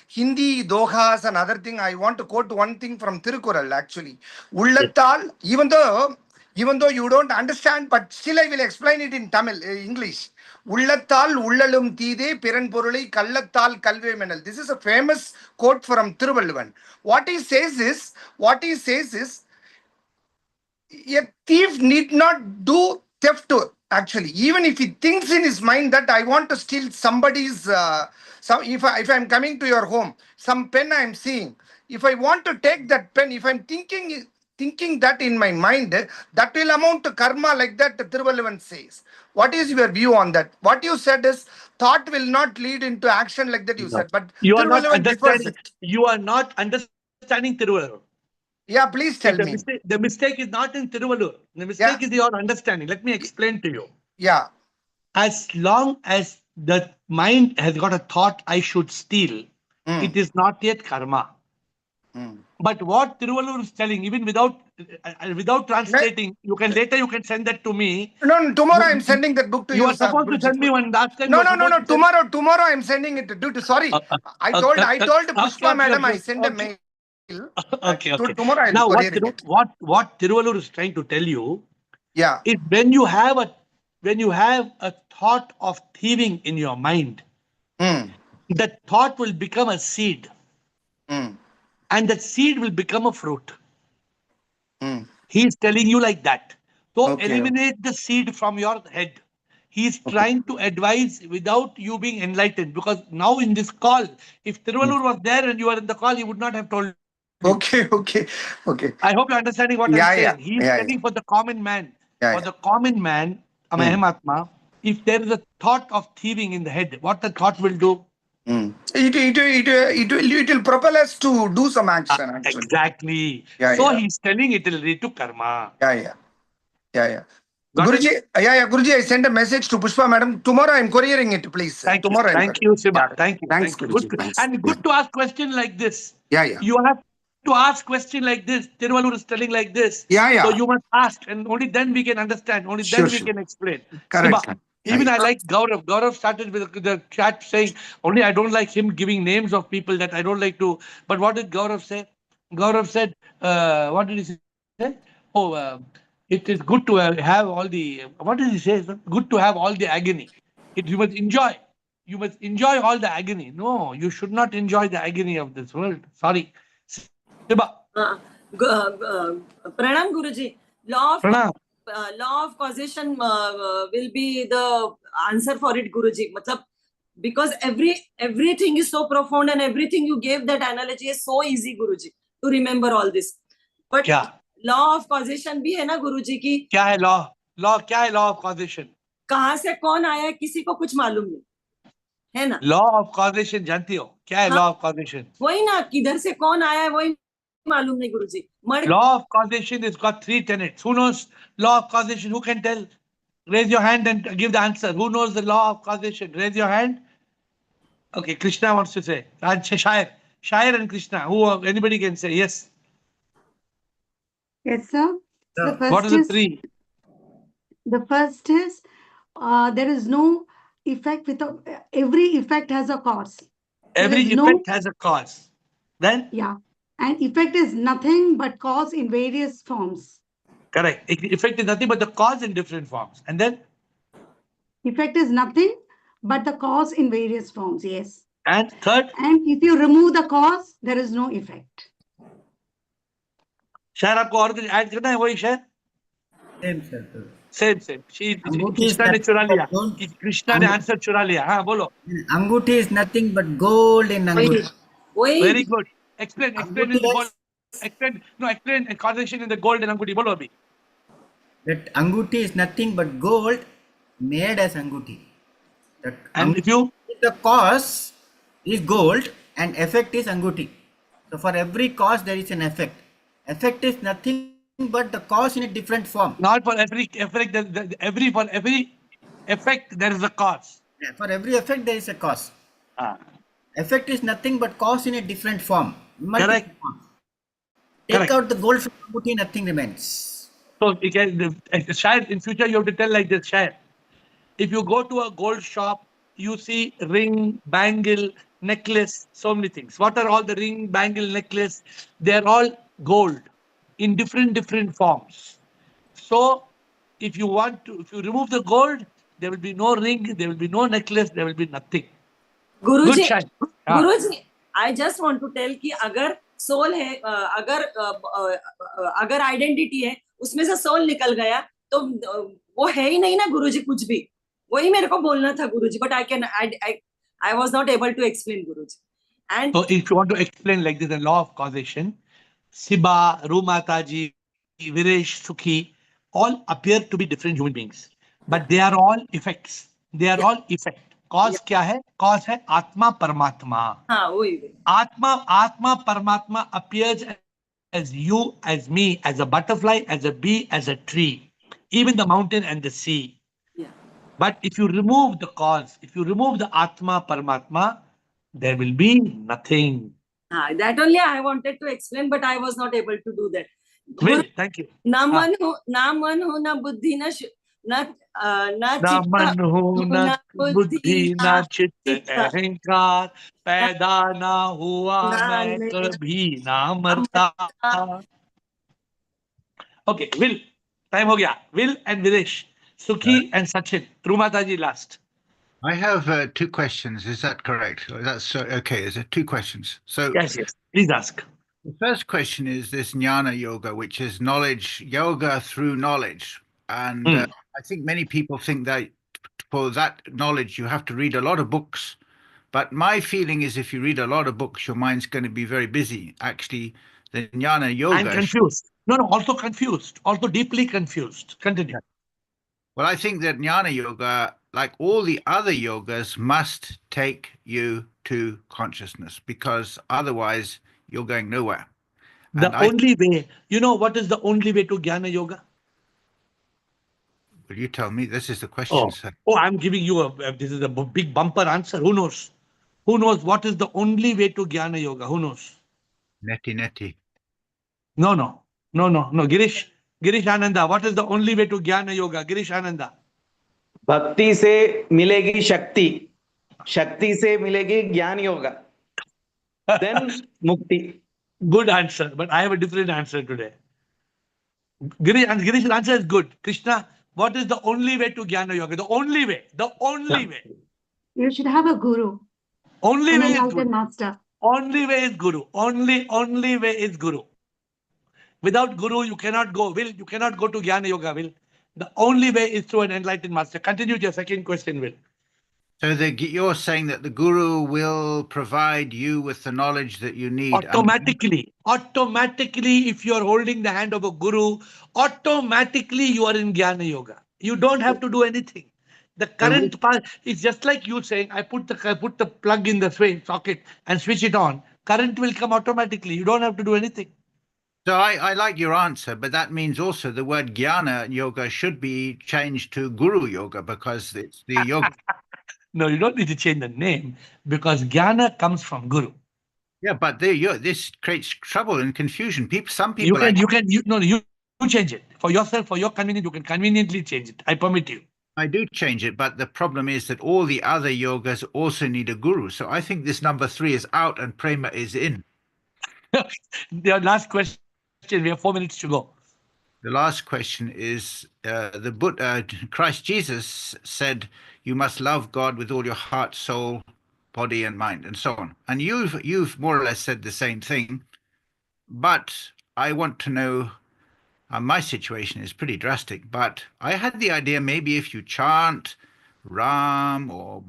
Hindi dohas and other thing, I want to quote one thing from Tirukural actually. Ullattal, even though you don't understand, but still I will explain it in Tamil, English. Ullattal ullalum teede piran porulai kallattal kalve menal. This is a famous quote from Tiruvalluvan. What he says is, a thief need not do theft to actually, even if he thinks in his mind that I want to steal somebody's if I'm coming to your home, some pen I'm seeing, if I want to take that pen, if I'm thinking that in my mind, that will amount to karma, like that Thiruvalluvan says. What is your view on that? What you said is thought will not lead into action, like that you said, but You are not Thiruvalluvan differs understanding. it. You are not understanding Tiruvallur. Yeah, please tell me. The mistake is not in Tiruvallur. The mistake is your understanding. Let me explain to you. Yeah. As long as the mind has got a thought, I should steal, it is not yet karma. But what Tiruvallur is telling, even without translating, you can send that to me. No, tomorrow I'm sending that book to you. You are supposed to send me one last time. No. Tomorrow I'm sending it. Sorry, I told Pushpa madam I send a mail. Okay. Tomorrow I'll Now courier it. what Tiruvallur is trying to tell you, yeah, is when you have a thought of thieving in your mind, that thought will become a seed, and that seed will become a fruit. He is telling you like that. So eliminate the seed from your head. He is trying to advise without you being enlightened, because now in this call, if Tiruvallur was there and you are in the call, he would not have told you. Okay. I hope you're understanding what I'm saying. He is telling for the common man. Yeah, For the common man, a Mahatma, if there is a thought of thieving in the head, what the thought will do? It will propel us to do some action. Actually. Exactly. He's telling it will lead to karma. Yeah. Guruji, Guruji, I sent a message to Pushpa madam. Tomorrow I'm couriering it, please. Thank you, Siba. Thank you. Thanks, Thank you. Guruji. Good, Thanks. and good to ask question like this. Yeah. You have to ask question like this. Tiruvallur is telling like this. Yeah. So you must ask, and only then we can understand. Only then we can explain. Correct. Siba, even I like Gaurav. Gaurav started with the chat saying, only I don't like him giving names of people that I don't like to. But what did Gaurav say? Gaurav said, what did he say? It is good to have all the, what did he say? Good to have all the agony. You must enjoy. You must enjoy all the agony. No, you should not enjoy the agony of this world. Sorry. Siba. Pranam Guruji. Law of causation will be the answer for it, Guruji. Because everything is so profound and everything you gave, that analogy is so easy, Guruji, to remember all this. But law of causation भी है ना गुरुजी की? क्या है क्या है law of causation? कहाँ से कौन आया है किसी को कुछ मालूम नहीं है ना? Law of causation जानती हो? क्या है law of causation? वही ना, किधर से कौन आया है वही मालूम नहीं गुरुजी. Law of causation has got 3 tenets. Who knows law of causation? Who can tell? Raise your hand and give the answer. Who knows the law of causation? Raise your hand. Okay, Krishna wants to say. Shair and Krishna. Anybody can say yes. Yes, sir. The first What are the 3? The first is there is no effect without every effect has a cause. Every effect has a cause. Then? Yeah. And effect is nothing but cause in various forms. Correct. Effect is nothing but the cause in different forms. And then? Effect is nothing but the cause in various forms. Yes. And third? And if you remove the cause, there is no effect. शायर आपको और कुछ add करना है वही शायर? Same. Krishna ने चुरा लिया. कृष्णा ने आंसर चुरा लिया. हाँ बोलो. Anguti is nothing but gold in Anguti. Very good. Explain in the gold. Explain causation in the gold and Anguti. Bolo abhi. That Anguti is nothing but gold made as Anguti. And if you? The cause is gold and effect is Anguti. So for every cause there is an effect. Effect is nothing but the cause in a different form. Not for every effect, for every effect there is a cause. Yeah, for every effect there is a cause. Ah. Effect is nothing but cause in a different form, multiple Correct. forms. Take Correct. out the gold from Anguti, nothing remains. So you can, Shayad, in future you have to tell like this, Shayad. If you go to a gold shop, you see ring, bangle, necklace, so many things. What are all the ring, bangle, necklace? They're all gold in different forms. So if you remove the gold, there will be no ring, there will be no necklace, there will be nothing. Good Guruji, shine. Guruji, I just want to tell कि अगर soul है, अगर identity है, उसमें से soul निकल गया तो वो है ही नहीं ना गुरुजी कुछ भी. वही मेरे को बोलना था गुरुजी, but I was not able to explain Guruji. And so if you want to explain like this, the law of causation, Siba, Rumataji, Viresh, Sukhi, all appear to be different human beings, but they are all effects. They are all effect. Cause क्या है? Cause है आत्मा परमात्मा. हाँ वही. Atma Paramatma appears as you, as me, as a butterfly, as a bee, as a tree, even the mountain and the sea. Yeah. But if you remove the cause, if you remove the Atma Paramatma, there will be nothing. That only I wanted to explain, but I was not able to do that. Will, thank you. ना मन हो, ना बुद्धि, ना मन हो, ना बुद्धि, ना चित्त अहंकार, पैदा ना हुआ मैं कभी ना मरता. Okay, Will, time ho gaya. Will and Viresh, Sukhi and Sachin. Trumataji last. I have 2 questions. Is that correct? That's okay. Is it 2 questions? So yes, please ask. The first question is this Jnana yoga, which is knowledge, yoga through knowledge. And I think many people think that for that knowledge, you have to read a lot of books. But my feeling is if you read a lot of books, your mind's going to be very busy. Actually, the Jnana yoga. I'm confused. No, also confused. Also deeply confused. Continue. Well, I think that Jnana yoga, like all the other yogas, must take you to consciousness, because otherwise you're going nowhere. The only way, you know what is the only way to Jnana yoga? Will you tell me? This is the question, sir. Oh, I'm giving you this is a big bumper answer. Who knows? Who knows what is the only way to Jnana yoga? Who knows? Neti. No. Girish Ananda, what is the only way to Jnana yoga? Girish Ananda. भक्ति से मिलेगी शक्ति, शक्ति से मिलेगी ज्ञान yoga, then mukti. Good answer, but I have a different answer today. Girish's answer is good. Krishna, what is the only way to Jnana yoga? The only way. You should have a guru. Only way is guru. Master. Only way is guru. Only way is guru. Without guru, you cannot go. Will, you cannot go to Jnana yoga. Will, the only way is through an enlightened master. Continue your second question, Will. So you're saying that the guru will provide you with the knowledge that you need. Automatically, if you are holding the hand of a guru, automatically you are in Jnana yoga. You don't have to do anything. The current part is just like you saying, I put the plug in the socket and switch it on. Current will come automatically. You don't have to do anything. So I like your answer, but that means also the word Jnana yoga should be changed to Guru yoga, because it's the yoga. No, you don't need to change the name, because Jnana comes from Guru. Yeah, but this creates trouble and confusion. Some people you change it for yourself, for your convenience. You can conveniently change it. I permit you. I do change it, but the problem is that all the other yogas also need a guru. So I think this number 3 is out and Prema is in. The last question. We have 4 minutes to go. The last question is the Buddha, Christ Jesus said, you must love God with all your heart, soul, body, and mind, and so on. And you've more or less said the same thing. But I want to know, my situation is pretty drastic, but I had the idea maybe if you chant Ram or,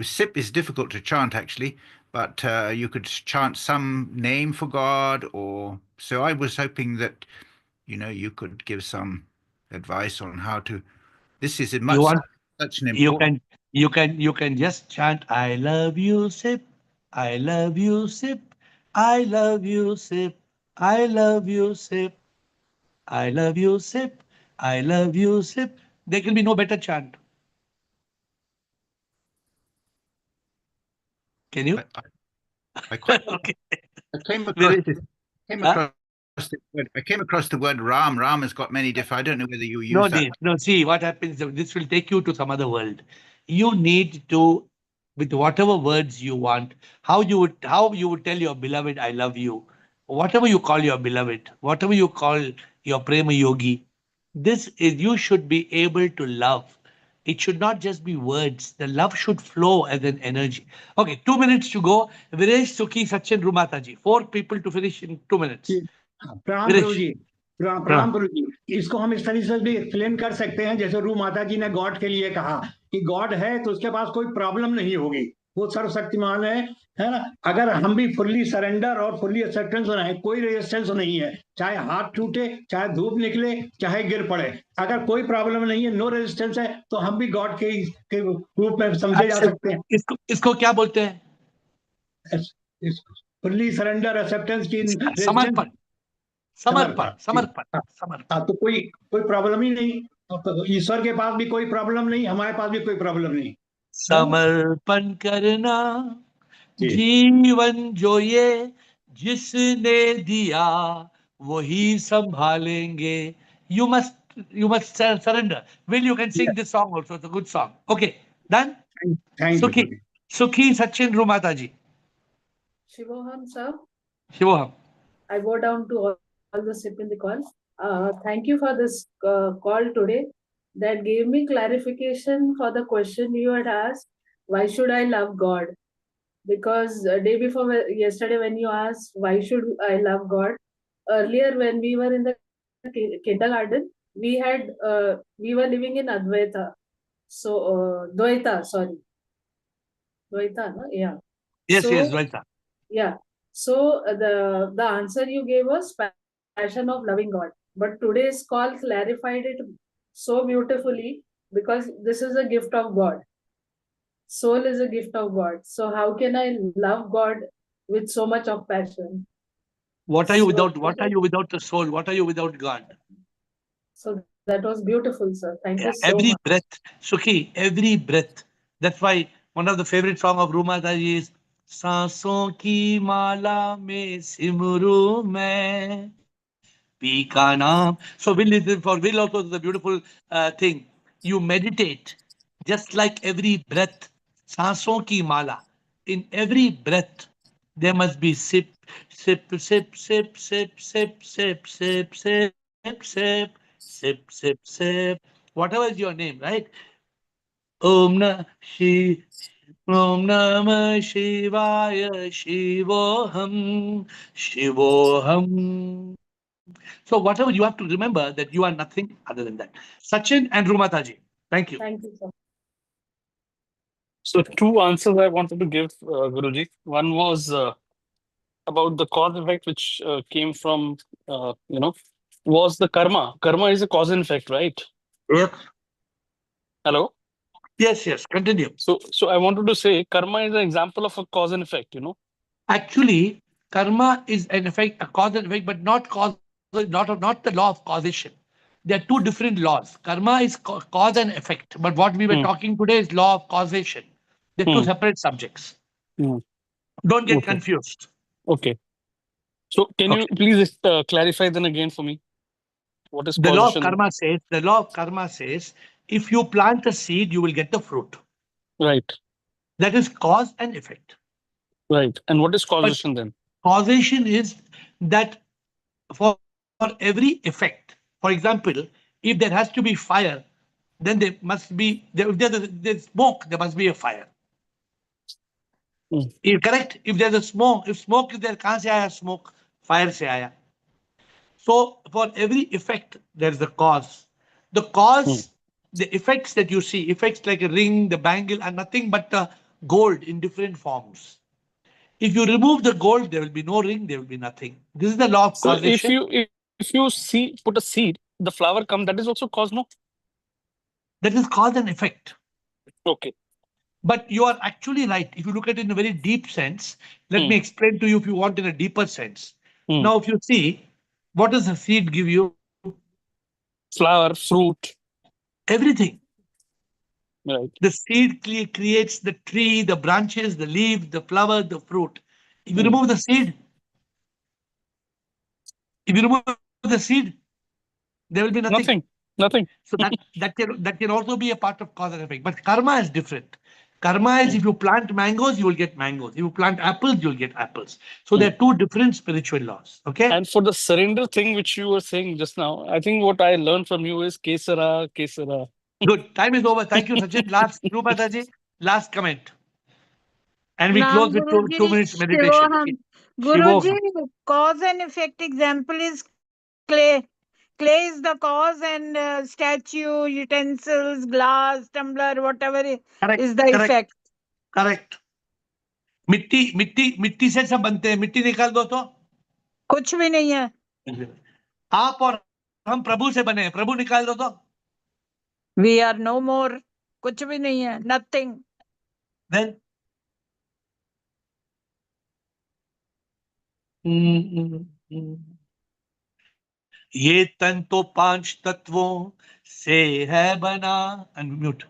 Sip is difficult to chant actually, but you could chant some name for God, or so I was hoping that you could give some advice on how to. This is such an important. You can just chant, I love you, Sip. I love you, Sip. I love you, Sip. I love you, Sip. I love you, sip. I love you, sip. There can be no better chant. Can you? Okay. I came across Very- this. Huh? I came across the word Ram. Ram has got many different. I don't know whether you use No, that. Dave. No, see what happens. This will take you to some other world. You need to, with whatever words you want, how you would tell your beloved, I love you, whatever you call your beloved, whatever you call your prema yogi. This is you should be able to love. It should not just be words. The love should flow as an energy. Okay, 2 minutes to go. Viresh, Sukhi, Sachin, Rumataji. 4 people to finish in 2 minutes. प्रणाम प्रभु जी प्रणाम प्रभु जी इसको हम इस तरीके से भी explain कर सकते हैं जैसे रू माता जी ने गॉड के लिए कहा कि गॉड है तो उसके पास कोई प्रॉब्लम नहीं होगी वो सर्वशक्तिमान है ना अगर हम भी फुल्ली सरेंडर और फुल्ली एक्सेप्टेंस बनाए कोई रेजिस्टेंस नहीं है चाहे हाथ टूटे चाहे धूप निकले चाहे गिर पड़े अगर कोई प्रॉब्लम नहीं है नो रेजिस्टेंस है तो हम भी गॉड के रूप में समझे जा सकते हैं इसको क्या बोलते हैं फुल्ली सरेंडर एक्सेप्टेंस की समर्पण समर्पण समर्पण समर्पण तो कोई प्रॉब्लम ही नहीं तो ईश्वर के पास भी कोई प्रॉब्लम नहीं हमारे पास भी कोई प्रॉब्लम नहीं समर्पण करना जीवन जो ये जिसने दिया वही संभालेंगे you must surrender. Will you can sing this song also? It's a good song. Okay, done. Thank Sukhi, you. Sukhi Sachin Rumataji. Shivoham sir. Shivoham. I go down to all the SIP in the call. Thank you for this call today. That gave me clarification for the question you had asked. Why should I love God? Because day before yesterday when you asked why should I love God, earlier when we were in the kindergarten, we were living in Advaita. So Dvaita, sorry. Dvaita, no? Yeah. Yes, so, yes, Dvaita. Yeah. So the answer you gave was passion of loving God. But today's call clarified it so beautifully because this is a gift of God. Soul is a gift of God. So how can I love God with so much of passion? What are you without? What are you without the soul? What are you without God? So that was beautiful, sir. Thank you so every much. breath, Sukhi, every breath. That's why one of the favorite song of Rumataji is सांसों की माला में सिमरू मैं P का नाम. So will is for will also is a beautiful thing. You meditate just like every breath. सांसों की माला. In every breath, there must be sip, sip, sip, sip, sip, sip, sip, sip, sip, sip, sip, sip, sip. Whatever is your name, right? Om Namah Shivaya Shivoham Shivoham. So whatever you have to remember that you are nothing other than that. Sachin and Rumataji. Thank you. Thank you, sir. So 2 answers I wanted to give, Guruji. One was about the cause effect, which came from, was the karma. Karma is a cause and effect, right? Yes. Hello? Yes, yes. Continue. So I wanted to say karma is an example of a cause and effect, Actually, karma is an effect, a cause and effect, but not the law of causation. There are 2 different laws. Karma is cause and effect, but what we were talking today is law of causation. They're 2 separate subjects. Don't get confused. Okay. So can you please clarify then again for me? What is The law of causation? karma says, if you plant a seed, you will get the fruit. Right. That is cause and effect. Right. And what is causation then? Causation is that for every effect, for example, if there has to be fire, then there must be, if there's smoke, there must be a fire. Correct? If there's a smoke, if smoke is there, kahan se aaya smoke? Fire se aaya. So for every effect, there's the cause. The cause, the effects that you see, effects like a ring, the bangle, are nothing but gold in different forms. If you remove the gold, there will be no ring, there will be nothing. This is the law of So causation. if you put a seed, the flower comes, that is also cause, no? That is cause and effect. Okay. But you are actually right. If you look at it in a very deep sense, let me explain to you if you want in a deeper sense. Now, if you see, what does a seed give you? flower, fruit. Everything. Right. The seed creates the tree, the branches, the leaf, the flower, the fruit. If you remove the seed, there will be nothing. Nothing. So that can also be a part of cause and effect. But karma is different. Karma is if you plant mangoes, you will get mangoes. If you plant apples, you'll get apples. So there are two different spiritual laws. Okay. And for the surrender thing which you were saying just now, I think what I learned from you is Kesara, Kesara. Good. Time is over. Thank you, Sachin. Last, Mataji, last comment. And we Nam close with two Guruji, minutes meditation. Shivoham. Shivoham. Guruji, cause and effect example is clay. Clay is the cause and statue, utensils, glass, tumbler, whatever is the effect. Correct. मिट्टी से सब बनते हैं. मिट्टी निकाल दो तो कुछ भी नहीं है. आप और हम प्रभु से बने हैं. प्रभु निकाल दो तो We are no more. कुछ भी नहीं है. Nothing. Then ये तन तो 5 तत्वों से है बना. अनम्यूट.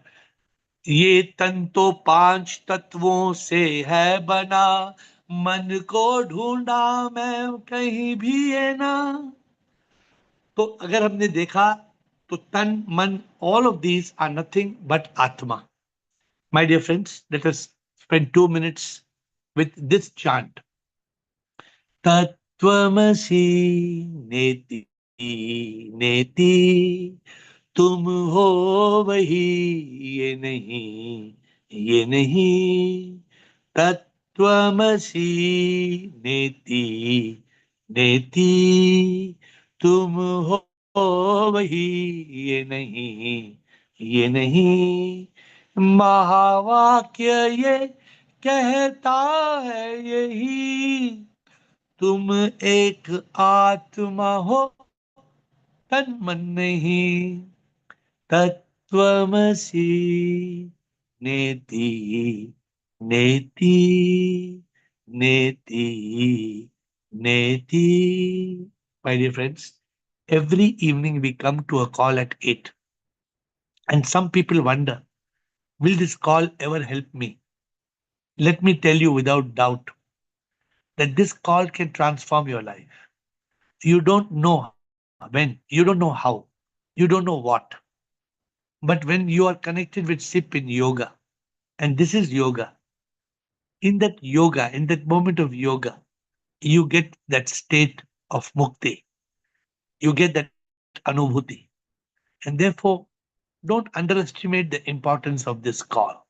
ये तन तो 5 तत्वों से है बना. मन को ढूंढा मैं कहीं भी है ना. तो अगर हमने देखा तो तन मन, all of these are nothing but Atma. My dear friends, let us spend 2 minutes with this chant. तत्त्वमसि नेति नेति तुम हो वही ये नहीं तत्त्वमसि नेति नेति तुम हो वही ये नहीं महावाक्य ये कहता है यही तुम एक आत्मा हो तन मन नहीं तत्त्वमसि नेति नेति नेति नेति. My dear friends, every evening we come to a call at 8. And some people wonder, will this call ever help me? Let me tell you without doubt that this call can transform your life. You don't know when, you don't know how, you don't know what. But when you are connected with SIP in yoga, and this is yoga, in that moment of yoga, you get that state of mukti. You get that anubhuti. And therefore, don't underestimate the importance of this call.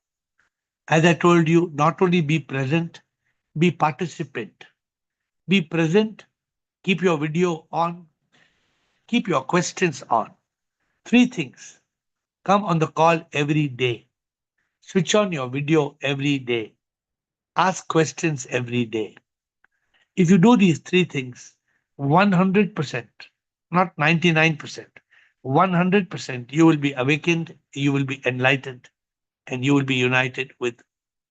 As I told you, not only be present, be participant. Be present, keep your video on, keep your questions on. 3 things. Come on the call every day. Switch on your video every day. Ask questions every day. If you do these 3 things, 100%, not 99%, 100%, you will be awakened, you will be enlightened, and you will be united with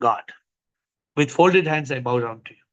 God. With folded hands, I bow down to you.